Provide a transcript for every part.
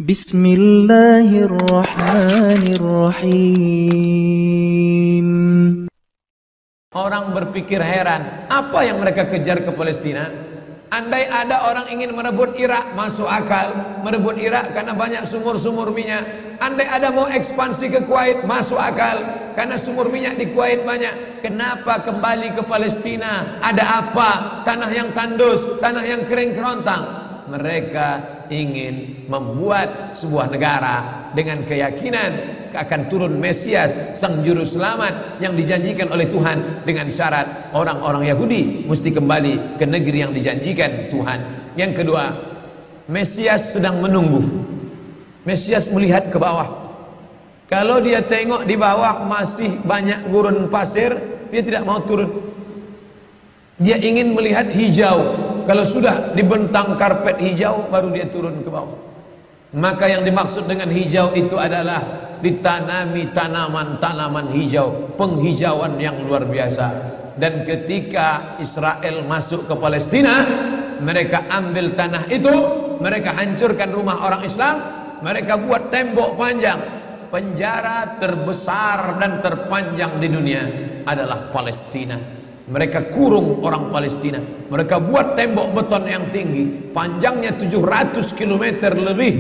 Bismillahirrahmanirrahim. Orang berpikir heran, apa yang mereka kejar ke Palestina? Andai ada orang ingin merebut Irak, masuk akal. Merebut Irak karena banyak sumur-sumur minyak. Andai ada mau ekspansi ke Kuwait, masuk akal, karena sumur minyak di Kuwait banyak. Kenapa kembali ke Palestina? Ada apa? Tanah yang tandus, tanah yang kering kerontang. Mereka ingin membuat sebuah negara dengan keyakinan akan turun Mesias, sang juru selamat yang dijanjikan oleh Tuhan, dengan syarat orang-orang Yahudi mesti kembali ke negeri yang dijanjikan Tuhan. Yang kedua, Mesias sedang menunggu. Mesias melihat ke bawah. Kalau dia tengok di bawah masih banyak gurun pasir, dia tidak mau turun. Dia ingin melihat hijau. Kalau sudah dibentang karpet hijau, baru dia turun ke bawah. Maka yang dimaksud dengan hijau itu adalah ditanami tanaman-tanaman hijau, penghijauan yang luar biasa. Dan ketika Israel masuk ke Palestina, mereka ambil tanah itu, mereka hancurkan rumah orang Islam, mereka buat tembok panjang. Penjara terbesar dan terpanjang di dunia adalah Palestina. Mereka kurung orang Palestina. Mereka buat tembok beton yang tinggi, panjangnya 700 km lebih.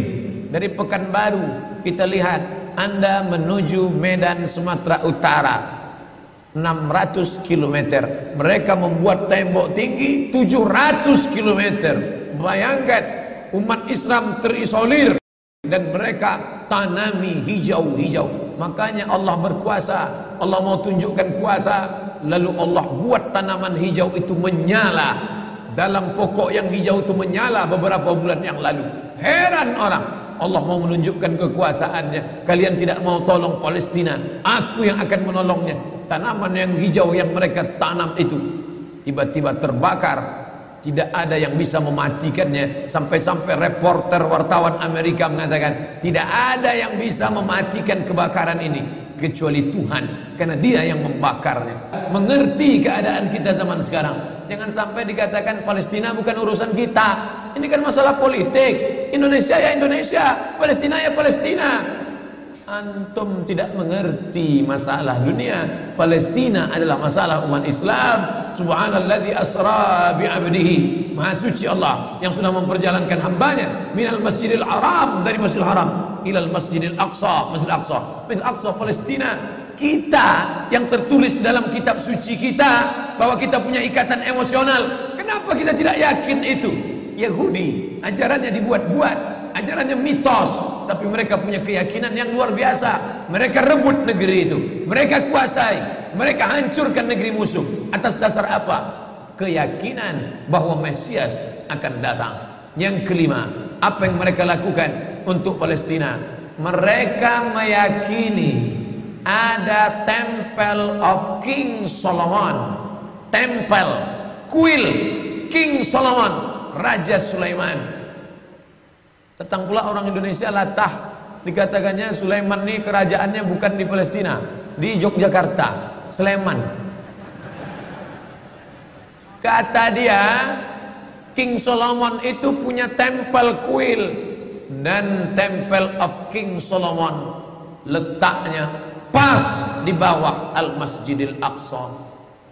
Dari Pekanbaru kita lihat, Anda menuju Medan Sumatera Utara 600 km. Mereka membuat tembok tinggi 700 km. Bayangkan, umat Islam terisolir dan mereka tanami hijau-hijau. Makanya Allah berkuasa. Allah mau tunjukkan kuasa, lalu Allah buat tanaman hijau itu menyala. Dalam pokok yang hijau itu menyala beberapa bulan yang lalu. Heran orang, Allah mau menunjukkan kekuasaannya. Kalian tidak mau tolong Palestina, aku yang akan menolongnya. Tanaman yang hijau yang mereka tanam itu tiba-tiba terbakar. Tidak ada yang bisa mematikannya. Sampai-sampai reporter wartawan Amerika mengatakan, tidak ada yang bisa mematikan kebakaran ini kecuali Tuhan, karena Dia yang membakarnya. Mengerti keadaan kita zaman sekarang. Jangan sampai dikatakan Palestina bukan urusan kita. Ini kan masalah politik. Indonesia ya Indonesia, Palestina ya Palestina. Antum tidak mengerti masalah dunia. Palestina adalah masalah umat Islam. Subhanalladzi asra bi'abdihi. Maha suci Allah yang sudah memperjalankan hambanya minal masjidil haram, dari masjidil haram ilal masjidil aqsa, masjidil aqsa, masjidil aqsa Palestina. Kita yang tertulis dalam kitab suci kita bahwa kita punya ikatan emosional. Kenapa kita tidak yakin itu? Yahudi ajarannya dibuat-buat, ajarannya mitos, tapi mereka punya keyakinan yang luar biasa. Mereka rebut negeri itu, mereka kuasai, mereka hancurkan negeri musuh. Atas dasar apa? Keyakinan bahwa Mesias akan datang. Yang kelima, apa yang mereka lakukan untuk Palestina? Mereka meyakini ada Temple of King Solomon, tempel, kuil King Solomon, Raja Sulaiman. Datang pula orang Indonesia latah, dikatakannya Sulaiman ini kerajaannya bukan di Palestina, di Yogyakarta, Sleman. Kata dia, King Solomon itu punya tempel kuil, dan Temple of King Solomon letaknya pas di bawah Al-Masjidil Aqsa.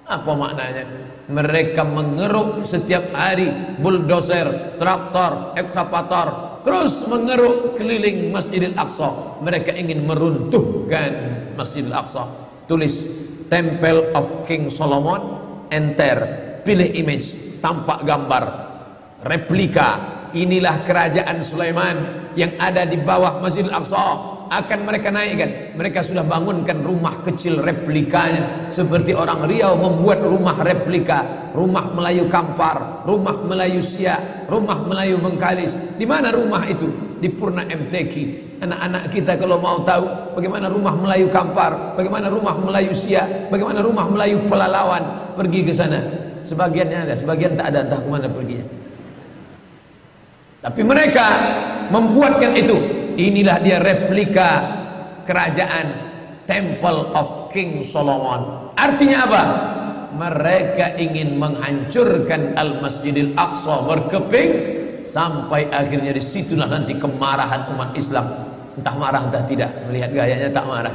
Apa maknanya? Mereka mengeruk setiap hari, bulldozer, traktor, ekskavator, terus mengeruk keliling Masjidil Aqsa. Mereka ingin meruntuhkan Masjidil Aqsa. Tulis Temple of King Solomon, enter, pilih image, tampak gambar, replika. Inilah kerajaan Sulaiman yang ada di bawah Masjidil Aqsa. Akan mereka naikkan. Mereka sudah bangunkan rumah kecil replikanya, seperti orang Riau membuat rumah replika, rumah Melayu Kampar, rumah Melayu Siak, rumah Melayu Bengkalis. Di mana rumah itu? Di Purna MTQ. Anak-anak kita kalau mau tahu bagaimana rumah Melayu Kampar, bagaimana rumah Melayu Siak, bagaimana rumah Melayu Pelalawan, pergi ke sana. Sebagiannya ada, sebagian tak ada, entah kemana perginya. Tapi mereka membuatkan itu. Inilah dia replika kerajaan Temple of King Solomon. Artinya apa? Mereka ingin menghancurkan Al-Masjidil Aqsa berkeping sampai akhirnya disitulah nanti kemarahan umat Islam. Entah marah entah tidak, melihat gayanya tak marah.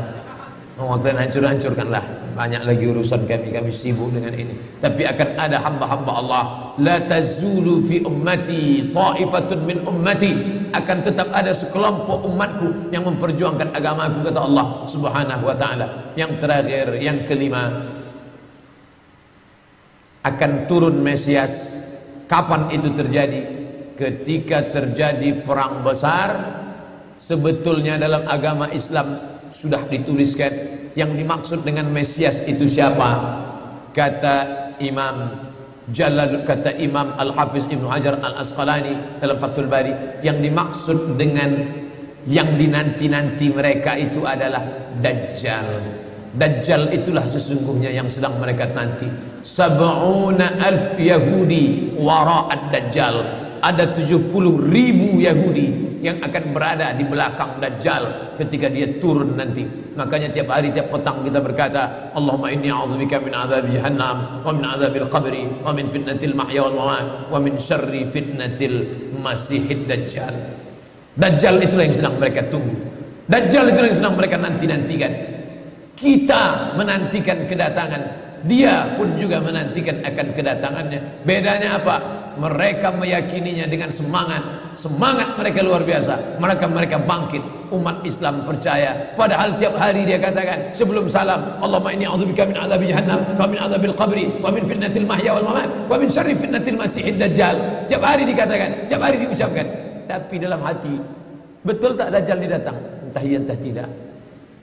Kalian hancur-hancurkanlah. Banyak lagi urusan kami sibuk dengan ini. Tapi akan ada hamba-hamba Allah, la tazulu fi ummati ta'ifatun min ummati, akan tetap ada sekelompok umatku yang memperjuangkan agamaku, kata Allah Subhanahu wa taala. Yang terakhir, yang kelima, akan turun Mesias. Kapan itu terjadi? Ketika terjadi perang besar. Sebetulnya dalam agama Islam sudah dituliskan yang dimaksud dengan Mesias itu siapa. Kata Imam Al-Hafiz Ibnu Hajar Al-Asqalani dalam Fathul Bari, yang dimaksud dengan yang dinanti-nanti mereka itu adalah Dajjal. Dajjal itulah sesungguhnya yang sedang mereka nanti. 70,000 Yahudi wara'ad Dajjal. Ada 70,000 Yahudi yang akan berada di belakang Dajjal ketika dia turun nanti. Makanya tiap hari, tiap petang kita berkata, Allahumma inni a'udzubika min azab jahannam wa min azabil qabri wa min fitnatil mahya wal mamat wa min syarri fitnatil masihid Dajjal. Dajjal itulah yang sedang mereka tunggu. Dajjal itulah yang sedang mereka nanti-nantikan. Kita menantikan kedatangan, dia pun juga menantikan akan kedatangannya. Bedanya apa? Mereka meyakininya dengan semangat mereka luar biasa. Mereka bangkit. Umat Islam percaya. Padahal tiap hari dia katakan sebelum salam, Allahumma inni a'udzubika min adzabi jahannam wa min adzabil qabri wa min fitnatil mahya wal mamat wa min syarri fitnatil masihid dajjal. Tiap hari dikatakan, tiap hari diucapkan. Tapi dalam hati, betul tak Dajjal ini datang? Entah iya entah tidak.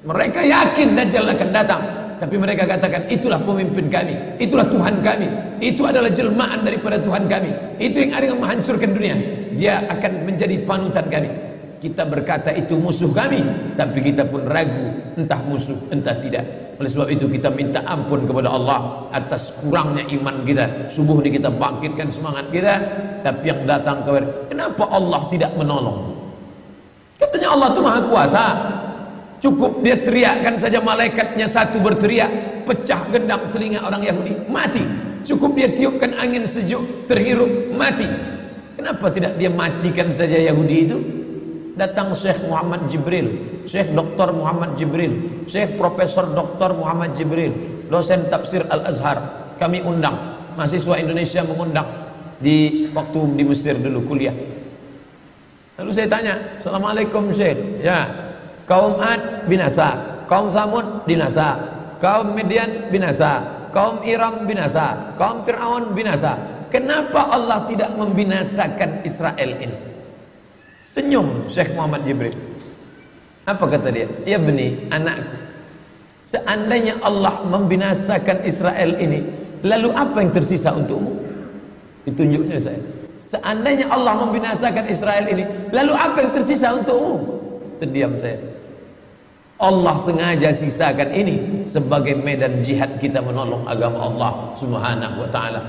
Mereka yakin Dajjal akan datang, tapi mereka katakan itulah pemimpin kami, itulah Tuhan kami, itu adalah jelmaan daripada Tuhan kami, itu yang akan menghancurkan dunia, dia akan menjadi panutan kami. Kita berkata itu musuh kami, tapi kita pun ragu entah musuh entah tidak. Oleh sebab itu kita minta ampun kepada Allah atas kurangnya iman kita. Subuh ini kita bangkitkan semangat kita, tapi yang datang kepada, kenapa Allah tidak menolong? Katanya Allah itu maha kuasa. Cukup dia teriakkan saja, malaikatnya satu berteriak, pecah gendang telinga orang Yahudi, mati. Cukup dia tiupkan angin sejuk, terhirup, mati. Kenapa tidak dia matikan saja Yahudi itu? Datang Syekh Muhammad Jibril, Syekh Dr. Muhammad Jibril, Syekh Profesor Dr. Muhammad Jibril, dosen tafsir Al-Azhar. Kami undang, mahasiswa Indonesia mengundang di waktu di Mesir dulu kuliah. Lalu saya tanya, Assalamualaikum Syekh. Ya, kaum Ad binasa, kaum Samud binasa, kaum Midian binasa, kaum Iram binasa, kaum Fir'aun binasa. Kenapa Allah tidak membinasakan Israel ini? Senyum Syekh Muhammad Jibril. Apa kata dia? Ya beni, anakku, seandainya Allah membinasakan Israel ini, lalu apa yang tersisa untukmu? Ditunjuknya saya. Seandainya Allah membinasakan Israel ini, lalu apa yang tersisa untukmu? Terdiam saya. Allah sengaja sisakan ini sebagai medan jihad kita menolong agama Allah Subhanahu wa ta'ala.